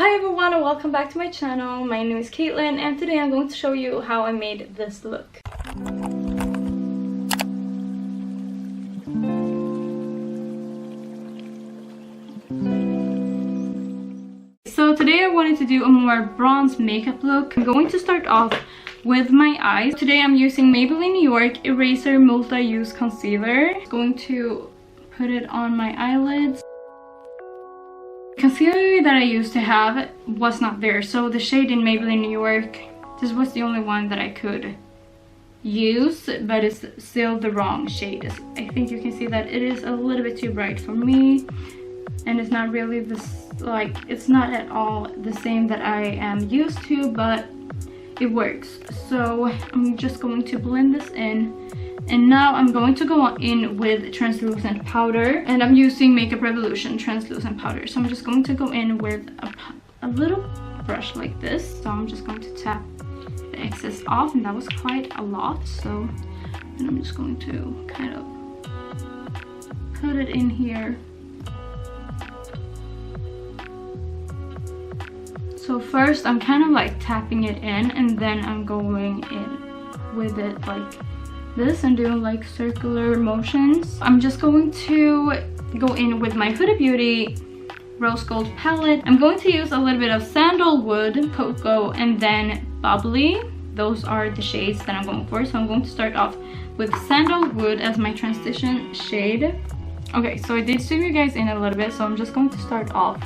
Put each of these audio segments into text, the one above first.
Hi everyone and welcome back to my channel. My name is Caitlin and today I'm going to show you how I made this look. So today I wanted to do a more bronze makeup look. I'm going to start off with my eyes. Today I'm using Maybelline New York Eraser Multi-Use Concealer. I'm going to put it on my eyelids. Concealer that I used to have was not there, so the shade in Maybelline New York, this was the only one that I could use, but it's still the wrong shade. I think you can see that it is a little bit too bright for me, and it's not really this, like, it's not at all the same that I am used to, but it works. So I'm just going to blend this in. And now I'm going to go in with translucent powder, and I'm using Makeup Revolution translucent powder. So I'm just going to go in with a little brush like this. So I'm just going to tap the excess off, and that was quite a lot. So and I'm just going to kind of put it in here. So first I'm kind of like tapping it in, and then I'm going in with it like this and doing like circular motions. I'm just going to go in with my Huda Beauty Rose Gold palette. I'm going to use a little bit of Sandalwood, Cocoa, and then Bubbly. Those are the shades that I'm going for. So I'm going to start off with Sandalwood as my transition shade. Okay, so I did zoom you guys in a little bit, so I'm just going to start off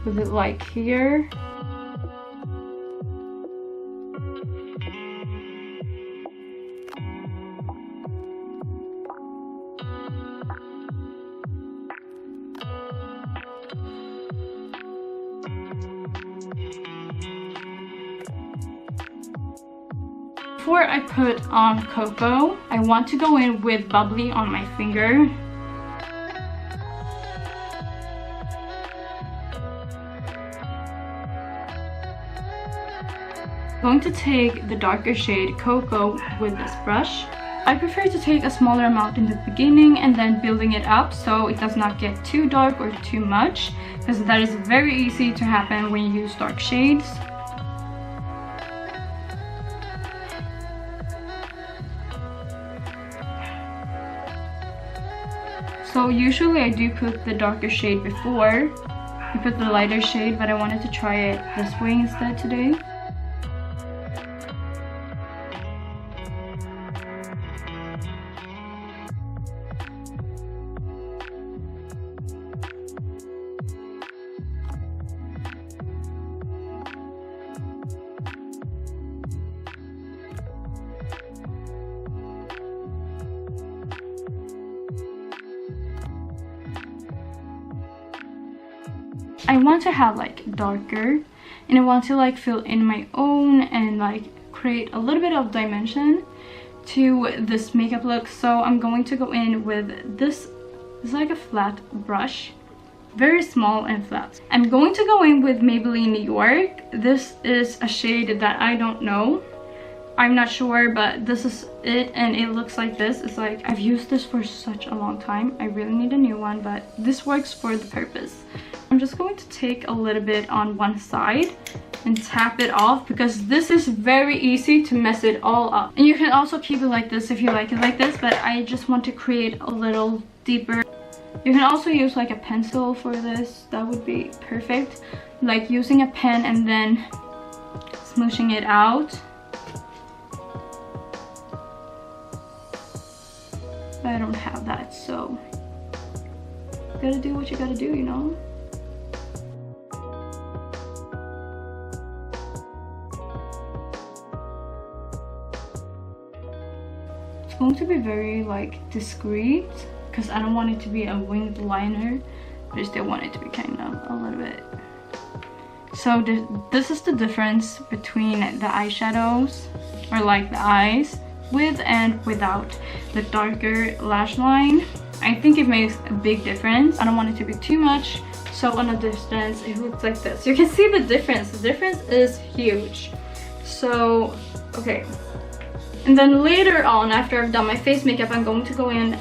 with it like here. Before I put on Cocoa, I want to go in with Bubbly on my finger. I'm going to take the darker shade Cocoa with this brush. I prefer to take a smaller amount in the beginning and then building it up so it does not get too dark or too much, because that is very easy to happen when you use dark shades. So usually I do put the darker shade before I put the lighter shade, but I wanted to try it this way instead today. I want to have like darker, and I want to like fill in my own and like create a little bit of dimension to this makeup look. So I'm going to go in with this. It's like a flat brush, very small and flat. I'm going to go in with Maybelline New York. This is a shade that I don't know, I'm not sure, but this is it, and it looks like this. It's like, I've used this for such a long time. I really need a new one, but this works for the purpose. I'm just going to take a little bit on one side and tap it off, because this is very easy to mess it all up. And you can also keep it like this if you like it like this, but I just want to create a little deeper. You can also use like a pencil for this. That would be perfect. Like using a pen and then smooshing it out. But I don't have that, so you gotta do what you gotta do, you know? It's going to be very like discreet, because I don't want it to be a winged liner, but I still want it to be kind of a little bit. So this is the difference between the eyeshadows, or like the eyes, with and without the darker lash line. I think it makes a big difference. I don't want it to be too much, so on a distance it looks like this. You can see the difference. The difference is huge. So okay, and then later on, after I've done my face makeup, I'm going to go in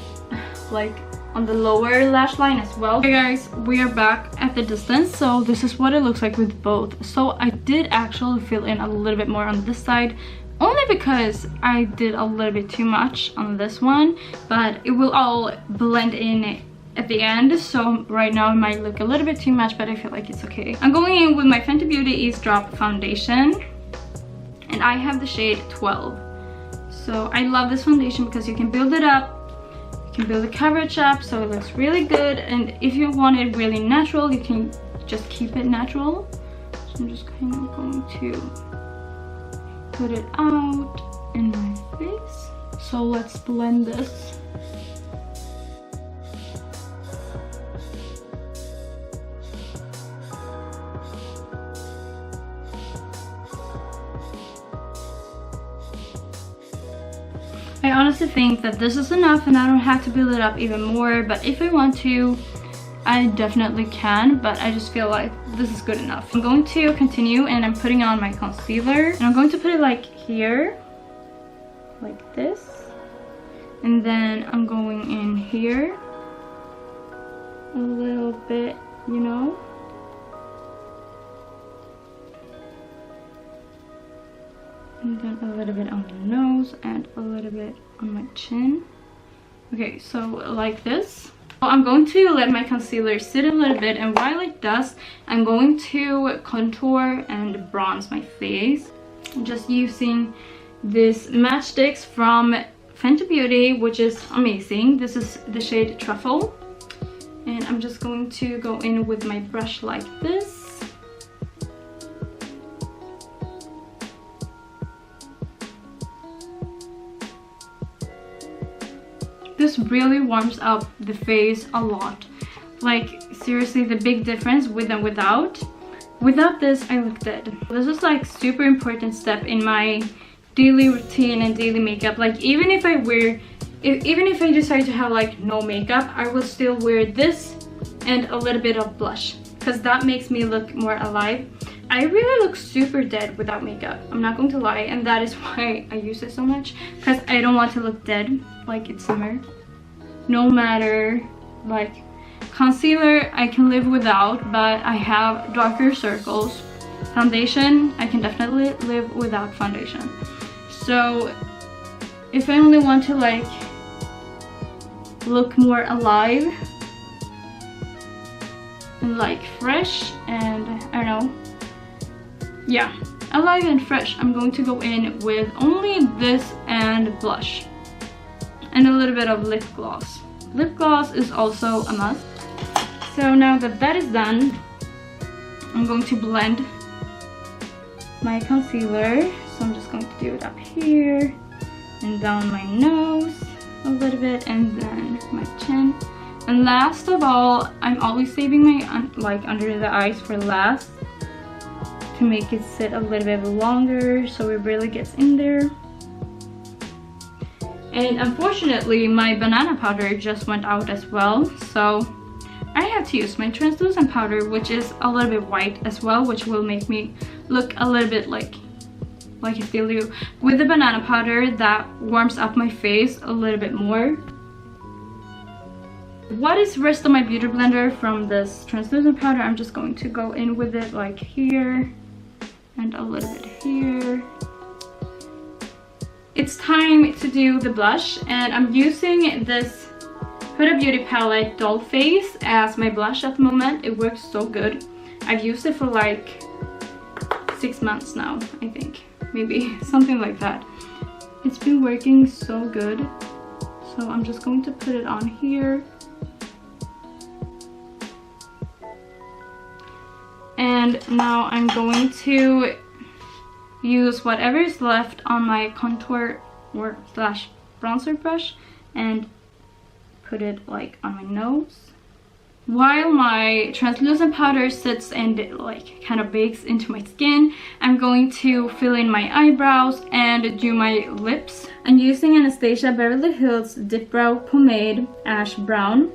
like on the lower lash line as well. Okay guys, we are back at the distance, so this is what it looks like with both. So I did actually fill in a little bit more on this side, only because I did a little bit too much on this one, but it will all blend in at the end. So right now it might look a little bit too much, but I feel like it's okay. I'm going in with my Fenty Beauty Ease Drop foundation, and I have the shade 12. So I love this foundation because you can build it up, you can build the coverage up, so it looks really good. And if you want it really natural, you can just keep it natural. So I'm just kind of going to put it out in my face. So let's blend this. I honestly think that this is enough and I don't have to build it up even more, but if I want to, I definitely can, but I just feel like this is good enough. I'm going to continue and I'm putting on my concealer, and I'm going to put it like here, like this, and then I'm going in here a little bit, you know, and then a little bit on the nose and a little bit on my chin. Okay, so like this. I'm going to let my concealer sit a little bit, and while it does, I'm going to contour and bronze my face. I'm just using this matchsticks from Fenty Beauty, which is amazing. This is the shade Truffle, and I'm just going to go in with my brush like this. This really warms up the face a lot. Like seriously, the big difference with and without. Without this, I look dead. This is like super important step in my daily routine and daily makeup. Like even if I decide to have like no makeup, I will still wear this and a little bit of blush, because that makes me look more alive. I really look super dead without makeup, I'm not going to lie, and that is why I use it so much, because I don't want to look dead like it's summer. No matter, like concealer I can live without, but I have darker circles. Foundation, I can definitely live without foundation. So if I only want to like look more alive and like fresh and I don't know, yeah, alive and fresh, I'm going to go in with only this and blush and a little bit of lip gloss. Lip gloss is also a must. So now that that is done, I'm going to blend my concealer. So I'm just going to do it up here and down my nose a little bit, and then my chin. And last of all, I'm always saving my like under the eyes for last to make it sit a little bit longer so it really gets in there. And unfortunately my banana powder just went out as well, so I have to use my translucent powder, which is a little bit white as well, which will make me look a little bit like I feel you. With the banana powder, that warms up my face a little bit more. What is rest of my beauty blender from this translucent powder, I'm just going to go in with it like here and a little bit here. It's time to do the blush, and I'm using this Huda Beauty palette Doll Face as my blush at the moment. It works so good. I've used it for like 6 months now, I think, maybe something like that. It's been working so good. So I'm just going to put it on here. And now I'm going to use whatever is left on my contour or slash bronzer brush and put it like on my nose. While my translucent powder sits and like kind of bakes into my skin, I'm going to fill in my eyebrows and do my lips. I'm using Anastasia Beverly Hills Dip Brow Pomade Ash Brown.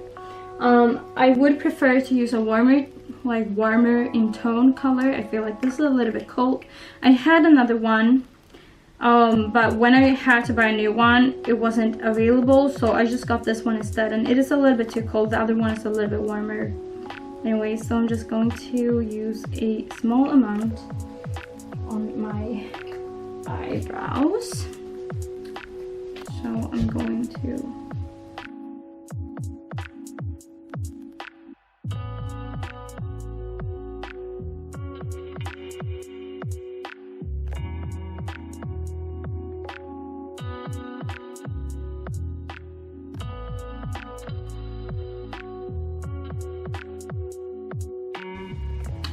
I would prefer to use a warmer in tone color. I feel like this is a little bit cold. I had another one but when I had to buy a new one, it wasn't available, so I just got this one instead, and it is a little bit too cold. The other one is a little bit warmer. Anyway, so I'm just going to use a small amount on my eyebrows. So I'm going to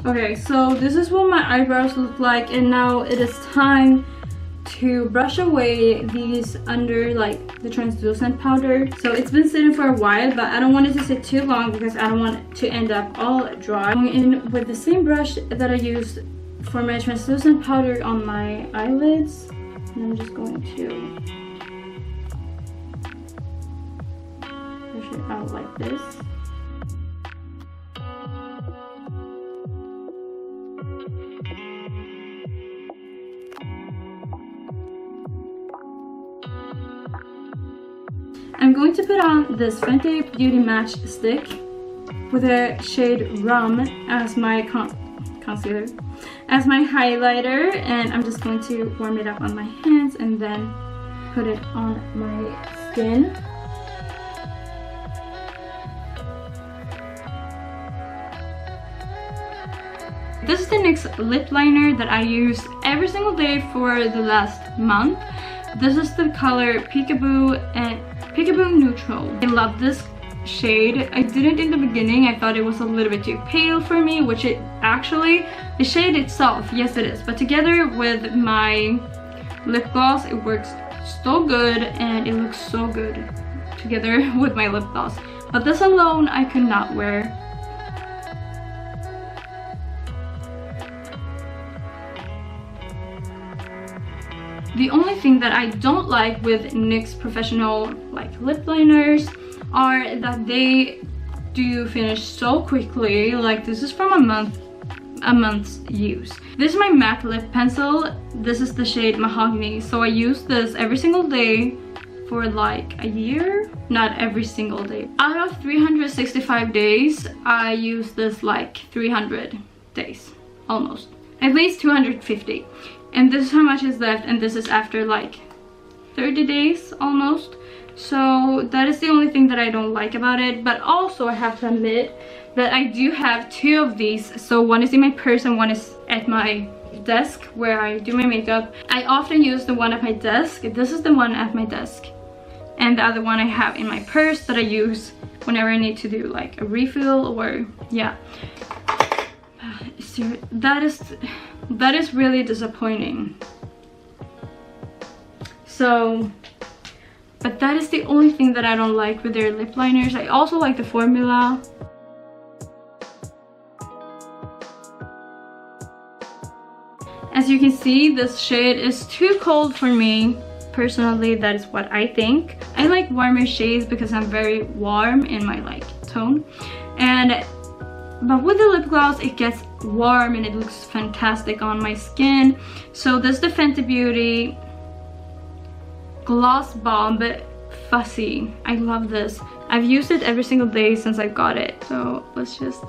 Okay, so this is what my eyebrows look like, and now it is time to brush away these under like the translucent powder. So it's been sitting for a while, but I don't want it to sit too long because I don't want it to end up all dry. I'm going in with the same brush that I used for my translucent powder on my eyelids, and I'm just going to push it out like this. I'm going to put on this Fenty Beauty Match Stick with the shade Rum as my concealer, as my highlighter, and I'm just going to warm it up on my hands and then put it on my skin. This is the NYX lip liner that I use every single day for the last month. This is the color Peekaboo and Peekaboo Neutral. I love this shade. I didn't in the beginning. I thought it was a little bit too pale for me, which it actually, the shade itself, yes it is, but together with my lip gloss, it works so good and it looks so good together with my lip gloss. But this alone I could not wear. The only thing that I don't like with NYX professional like lip liners are that they do finish so quickly. Like this is from a month's use. This is my MAC lip pencil. This is the shade Mahogany. So I use this every single day for like a year. Not every single day. Out of 365 days, I use this like 300 days, almost. At least 250. And this is how much is left, and this is after like 30 days almost. So that is the only thing that I don't like about it. But also I have to admit that I do have two of these. So one is in my purse and one is at my desk where I do my makeup. I often use the one at my desk. This is the one at my desk. And the other one I have in my purse that I use whenever I need to do like a refill or yeah. That is really disappointing. So, but that is the only thing that I don't like with their lip liners. I also like the formula. As you can see, this shade is too cold for me. Personally, that is what I think. I like warmer shades because I'm very warm in my like tone. But with the lip gloss, it gets warm and it looks fantastic on my skin. So this is the Fenty Beauty Gloss Bomb Fussy. I love this. I've used it every single day since I got it. So let's just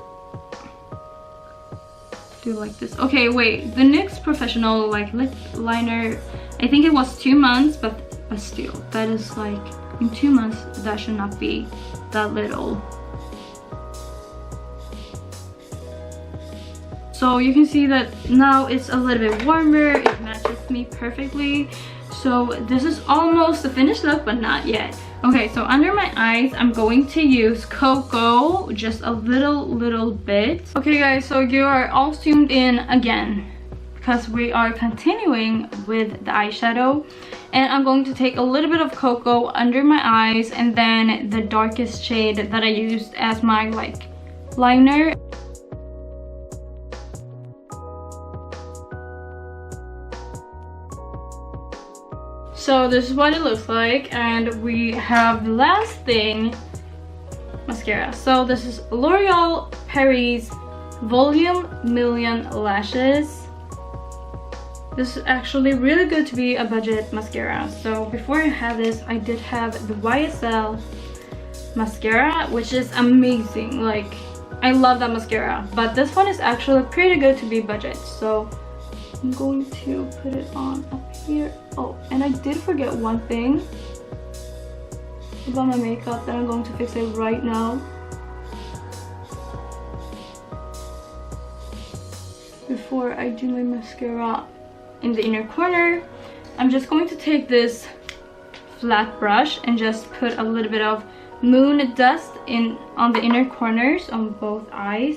do like this. Okay, wait. The NYX Professional like lip liner, I think it was 2 months, but still, that is like, in 2 months, that should not be that little. So you can see that now it's a little bit warmer, it matches me perfectly. So this is almost the finished look, but not yet. Okay, so under my eyes, I'm going to use Cocoa, just a little bit. Okay guys, so you are all zoomed in again, because we are continuing with the eyeshadow. And I'm going to take a little bit of Cocoa under my eyes, and then the darkest shade that I used as my like liner. So this is what it looks like, and we have the last thing, mascara. So this is L'Oreal Paris Volume Million Lashes. This is actually really good to be a budget mascara. So before I had this, I did have the YSL mascara, which is amazing. Like, I love that mascara, but this one is actually pretty good to be budget. So I'm going to put it on up here. Oh, and I did forget one thing about my makeup that I'm going to fix it right now. Before I do my mascara in the inner corner, I'm just going to take this flat brush and just put a little bit of moon dust in on the inner corners on both eyes.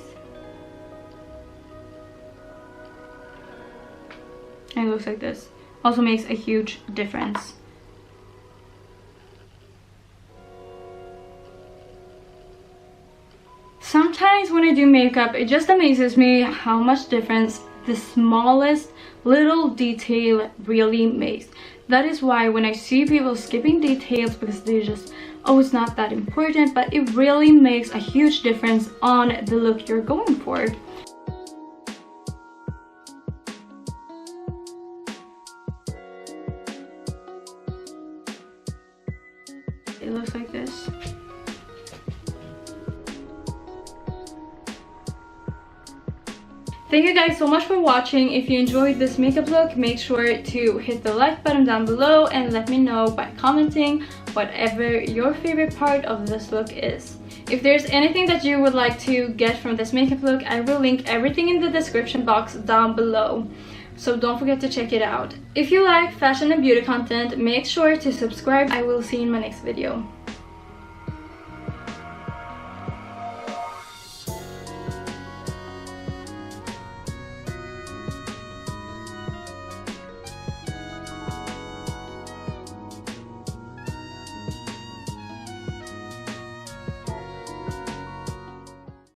And it looks like this. Also makes a huge difference. Sometimes when I do makeup, it just amazes me how much difference the smallest little detail really makes. That is why when I see people skipping details because they just, oh, it's not that important, but it really makes a huge difference on the look you're going for. It looks like this. Thank you guys so much for watching. If you enjoyed this makeup look, make sure to hit the like button down below and let me know by commenting whatever your favorite part of this look is. If there's anything that you would like to get from this makeup look, I will link everything in the description box down below. So don't forget to check it out. If you like fashion and beauty content, make sure to subscribe. I will see you in my next video.